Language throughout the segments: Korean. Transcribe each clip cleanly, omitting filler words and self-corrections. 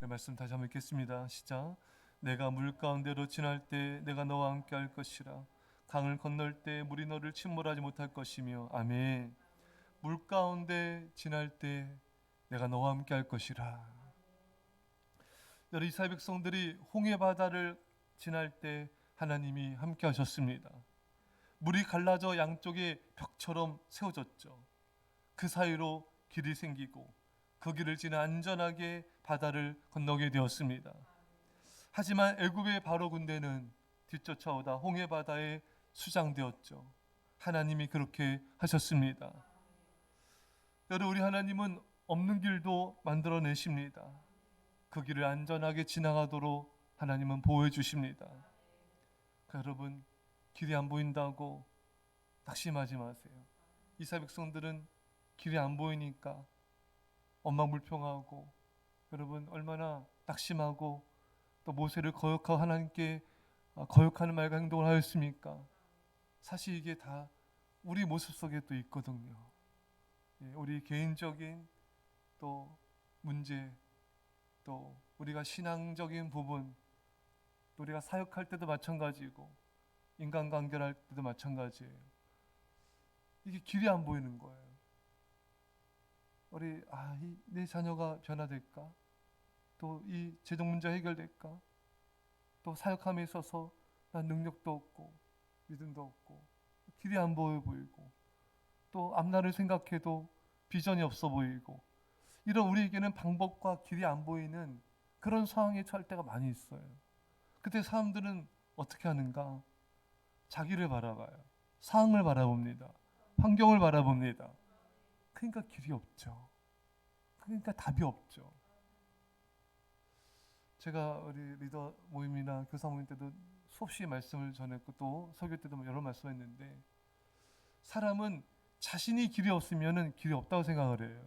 말씀 다시 한번 읽겠습니다. 시작. 내가 물 가운데로 지날 때 내가 너와 함께 할 것이라. 강을 건널 때 물이 너를 침몰하지 못할 것이며. 아멘. 물 가운데 지날 때 내가 너와 함께 할 것이라. 여러 이스라엘 백성들이 홍해 바다를 지날 때 하나님이 함께 하셨습니다. 물이 갈라져 양쪽에 벽처럼 세워졌죠. 그 사이로 길이 생기고 그 길을 지나 안전하게 바다를 건너게 되었습니다. 하지만 애굽의 바로 군대는 뒤쫓아오다 홍해 바다에 수장되었죠. 하나님이 그렇게 하셨습니다. 여러분, 우리 하나님은 없는 길도 만들어내십니다. 그 길을 안전하게 지나가도록 하나님은 보호해 주십니다. 여러분, 길이 안 보인다고 낙심하지 마세요. 이스라엘 백성들은 길이 안 보이니까 엉망불평하고, 여러분 얼마나 낙심하고 또 모세를 거역하고 하나님께 거역하는 말과 행동을 하였습니까? 사실 이게 다 우리 모습 속에 또 있거든요. 우리 개인적인 또 문제, 또 우리가 신앙적인 부분, 또 우리가 사역할 때도 마찬가지고 인간관계를 할 때도 마찬가지예요. 이게 길이 안 보이는 거예요. 우리 내 자녀가 변화될까? 또 이 재정 문제 해결될까? 또 사역함에 있어서 난 능력도 없고 믿음도 없고 길이 안 보여 보이고 또 앞날을 생각해도 비전이 없어 보이고, 이런 우리에게는 방법과 길이 안 보이는 그런 상황에 처할 때가 많이 있어요. 그때 사람들은 어떻게 하는가? 자기를 바라봐요. 상황을 바라봅니다. 환경을 바라봅니다. 그러니까 길이 없죠. 그러니까 답이 없죠. 제가 우리 리더 모임이나 교사 모임 때도 수없이 말씀을 전했고 또 설교 때도 여러 말씀했는데, 사람은 자신이 길이 없으면 길이 없다고 생각을 해요.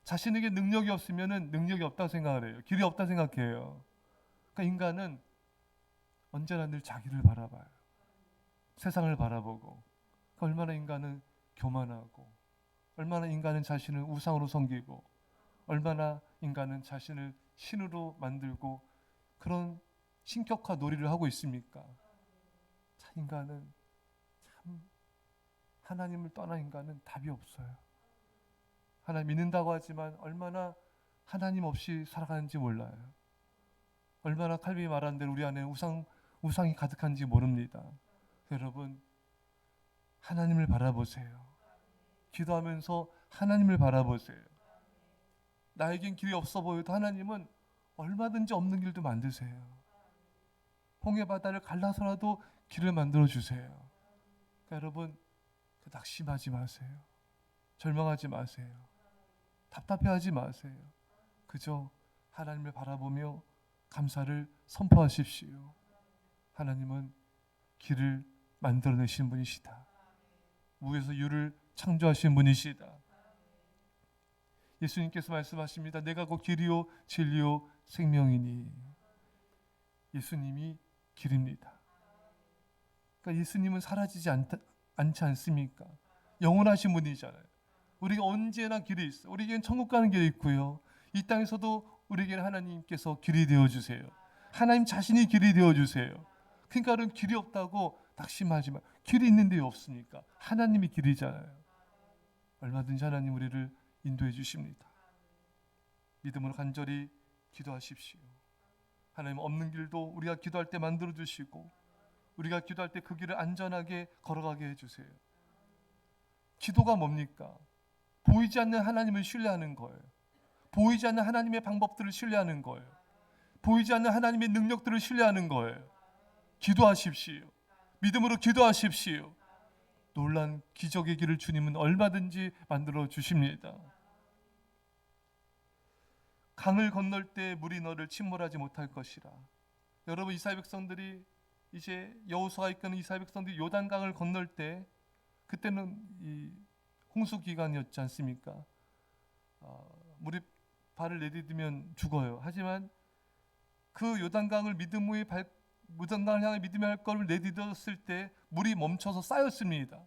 자신에게 능력이 없으면 능력이 없다고 생각을 해요. 길이 없다고 생각해요. 그러니까 인간은 언제나 늘 자기를 바라봐요. 세상을 바라보고. 그러니까 얼마나 인간은 교만하고, 얼마나 인간은 자신을 우상으로 섬기고, 얼마나 인간은 자신을 신으로 만들고 그런 신격화 놀이를 하고 있습니까? 자, 인간은 참, 하나님을 떠난 인간은 답이 없어요. 하나님 믿는다고 하지만 얼마나 하나님 없이 살아가는지 몰라요. 얼마나 칼빈이 말한 대로 우리 안에 우상이 가득한지 모릅니다. 여러분, 하나님을 바라보세요. 기도하면서 하나님을 바라보세요. 나에겐 길이 없어 보여도 하나님은 얼마든지 없는 길도 만드세요. 홍해 바다를 갈라서라도 길을 만들어 주세요. 그러니까 여러분, 낙심하지 마세요. 절망하지 마세요. 답답해하지 마세요. 그저 하나님을 바라보며 감사를 선포하십시오. 하나님은 길을 만들어내신 분이시다. 무에서 유를 창조하신 분이시다. 예수님께서 말씀하십니다. 내가 곧 길이요 진리요 생명이니. 예수님이 길입니다. 그러니까 예수님은 사라지지 않지 않습니까? 영원하신 분이잖아요. 우리가 언제나 길이 있어요. 우리에게는 천국 가는 길이 있고요, 이 땅에서도 우리에게는 하나님께서 길이 되어주세요. 하나님 자신이 길이 되어주세요. 그러니까 길이 없다고 낙심하지 마. 길이 있는데 없으니까 하나님이 길이잖아요. 얼마든지 하나님 우리를 인도해 주십니다. 믿음으로 간절히 기도하십시오. 하나님 없는 길도 우리가 기도할 때 만들어 주시고, 우리가 기도할 때 그 길을 안전하게 걸어가게 해주세요. 기도가 뭡니까? 보이지 않는 하나님을 신뢰하는 거예요. 보이지 않는 하나님의 방법들을 신뢰하는 거예요. 보이지 않는 하나님의 능력들을 신뢰하는 거예요. 기도하십시오. 믿음으로 기도하십시오. 놀란 기적의 길을 주님은 얼마든지 만들어 주십니다. 강을 건널 때 물이 너를 침몰하지 못할 것이라. 여러분, 이스라엘 백성들이 이제 여호수아가 이끄는 이스라엘 백성들이 요단강을 건널 때, 그때는 이 홍수 기간이었지 않습니까? 물이 발을 내디디면 죽어요. 하지만 그 요단강을 요단강을 향해 믿음의 발걸음을 내디뎠을 때 물이 멈춰서 쌓였습니다.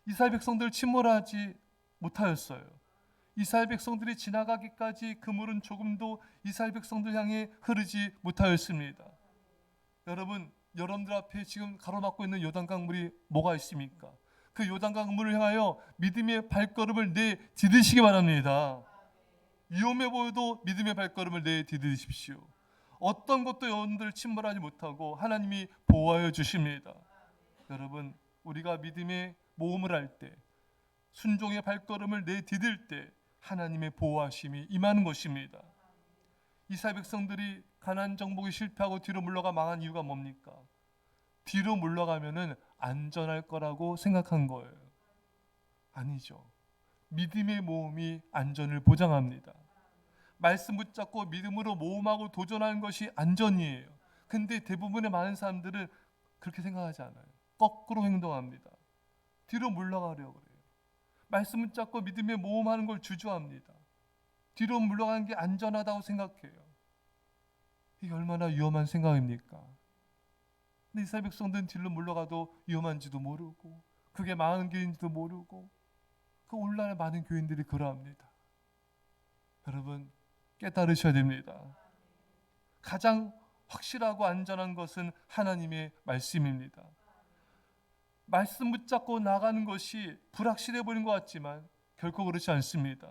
이스라엘 백성들 침몰하지 못하였어요. 이스라엘 백성들이 지나가기까지 그 물은 조금도 이스라엘 백성들 향해 흐르지 못하였습니다. 여러분, 여러분들 앞에 지금 가로막고 있는 요단강 물이 뭐가 있습니까? 그 요단강 물을 향하여 믿음의 발걸음을 내디디시기 바랍니다. 위험해 보여도 믿음의 발걸음을 내디디십시오. 어떤 것도 여러분들 침몰하지 못하고 하나님이 보호하여 주십니다. 여러분, 우리가 믿음의 모험을 할 때, 순종의 발걸음을 내디딜 때 하나님의 보호하심이 임하는 것입니다. 이스라엘 백성들이 가나안 정복이 실패하고 뒤로 물러가 망한 이유가 뭡니까? 뒤로 물러가면은 안전할 거라고 생각한 거예요. 아니죠. 믿음의 모험이 안전을 보장합니다. 말씀 붙잡고 믿음으로 모험하고 도전하는 것이 안전이에요. 근데 대부분의 많은 사람들은 그렇게 생각하지 않아요. 거꾸로 행동합니다. 뒤로 물러가려고 그래요. 말씀 붙잡고 믿음의 모험하는 걸 주저합니다. 뒤로 물러가는 게 안전하다고 생각해요. 이게 얼마나 위험한 생각입니까? 근데 이스라엘 백성들은 뒤로 물러가도 위험한지도 모르고 그게 망한 길인지도 모르고 그 오늘날 많은 교인들이 그러합니다. 여러분, 깨달으셔야 됩니다. 가장 확실하고 안전한 것은 하나님의 말씀입니다. 말씀 붙잡고 나가는 것이 불확실해 보이는 것 같지만 결코 그렇지 않습니다.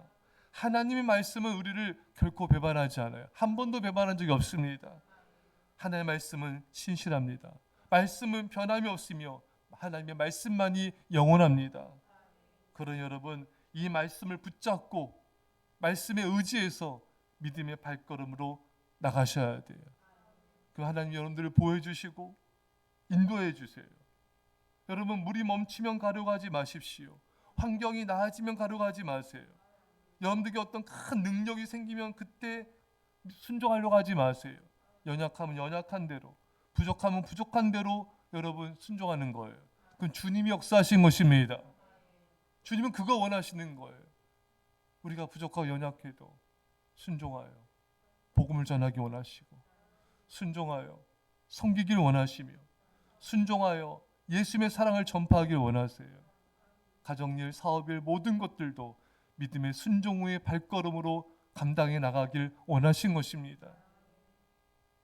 하나님의 말씀은 우리를 결코 배반하지 않아요. 한 번도 배반한 적이 없습니다. 하나님의 말씀은 신실합니다. 말씀은 변함이 없으며 하나님의 말씀만이 영원합니다. 그러니 여러분, 이 말씀을 붙잡고 말씀에 의지해서 믿음의 발걸음으로 나가셔야 돼요. 그 하나님 여러분들을 보여주시고 인도해 주세요. 여러분, 물이 멈추면 가려고 하지 마십시오. 환경이 나아지면 가려고 하지 마세요. 여러분들에게 어떤 큰 능력이 생기면 그때 순종하려고 하지 마세요. 연약하면 연약한 대로, 부족하면 부족한 대로 여러분 순종하는 거예요. 그건 주님이 역사하신 것입니다. 주님은 그거 원하시는 거예요. 우리가 부족하고 연약해도 순종하여 복음을 전하기 원하시고, 순종하여 섬기길 원하시며, 순종하여 예수님의 사랑을 전파하길 원하세요. 가정일, 사업일 모든 것들도 믿음의 순종 후의 발걸음으로 감당해 나가길 원하신 것입니다.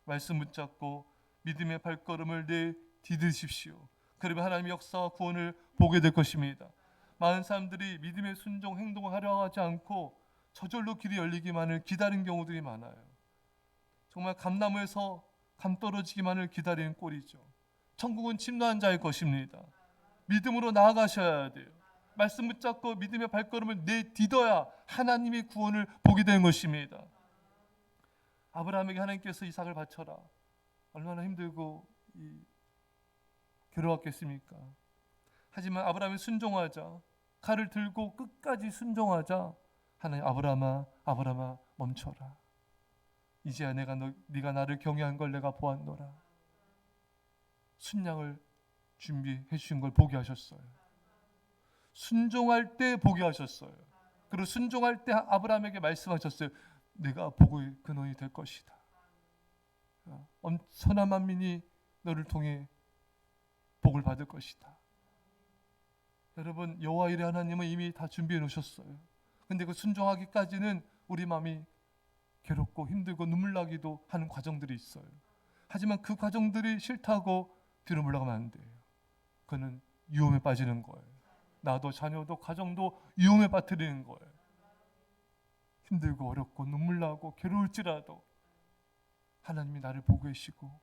말씀 붙잡고 믿음의 발걸음을 내디디십시오. 그러면 하나님의 역사와 구원을 보게 될 것입니다. 많은 사람들이 믿음의 순종 행동을 하려 하지 않고 저절로 길이 열리기만을 기다린 경우들이 많아요. 정말 감나무에서 감 떨어지기만을 기다리는 꼴이죠. 천국은 침노한 자의 것입니다. 믿음으로 나아가셔야 돼요. 말씀 붙잡고 믿음의 발걸음을 내디뎌야 하나님의 구원을 보게 되는 것입니다. 아브라함에게 하나님께서 이삭을 바쳐라. 얼마나 힘들고 괴로웠겠습니까? 하지만 아브라함이 순종하자, 칼을 들고 끝까지 순종하자 하나님, 아브라함아 멈춰라. 이제야 네가 나를 경외한 걸 내가 보았노라. 순양을 준비해 주신 걸 보게 하셨어요. 순종할 때 보게 하셨어요. 그리고 순종할 때 아브라함에게 말씀하셨어요. 내가 복의 근원이 될 것이다. 선한 만민이 너를 통해 복을 받을 것이다. 여러분, 여호와 일의 하나님은 이미 다 준비해 놓으셨어요. 근데 그 순종하기까지는 우리 마음이 괴롭고 힘들고 눈물 나기도 하는 과정들이 있어요. 하지만 그 과정들이 싫다고 뒤로 물러가면 안 돼요. 그는 위험에 빠지는 거예요. 나도 자녀도 가정도 위험에 빠뜨리는 거예요. 힘들고 어렵고 눈물 나고 괴로울지라도 하나님이 나를 보고 계시고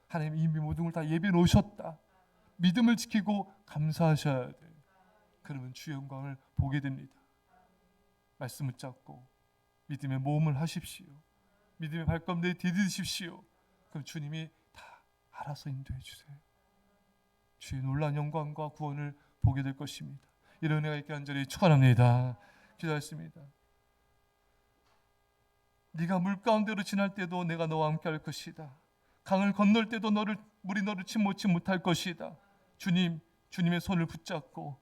하나님이 이미 모든 걸 다 예비해 놓으셨다. 믿음을 지키고 감사하셔야 돼요. 그러면 주의 영광을 보게 됩니다. 말씀 붙잡고 믿음의 모험을 하십시오. 믿음의 발걸음 내디디십시오. 그럼 주님이 다 알아서 인도해 주세요. 주의 놀라운 영광과 구원을 보게 될 것입니다. 이런 은혜가 있게 간절히 축원합니다. 기도하겠습니다. 네가 물 가운데로 지날 때도 내가 너와 함께 할 것이다. 강을 건널 때도 물이 너를 침몰치 못할 것이다. 주님의 손을 붙잡고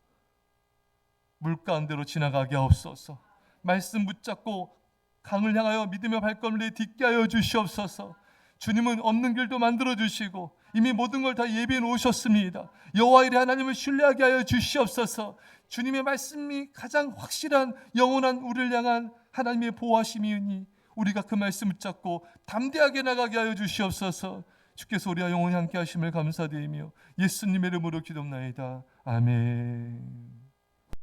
물 가운데로 지나가게 하옵소서. 말씀 붙잡고 강을 향하여 믿음의 발걸음을 내딛게 하여 주시옵소서. 주님은 없는 길도 만들어 주시고 이미 모든 걸 다 예비해 놓으셨습니다. 여호와 이레 하나님을 신뢰하게 하여 주시옵소서. 주님의 말씀이 가장 확실한 영원한 우리를 향한 하나님의 보호하심이니 우리가 그 말씀 붙잡고 담대하게 나가게 하여 주시옵소서. 주께서 우리와 영원히 함께 하심을 감사드리며 예수님의 이름으로 기도합나이다. 아멘.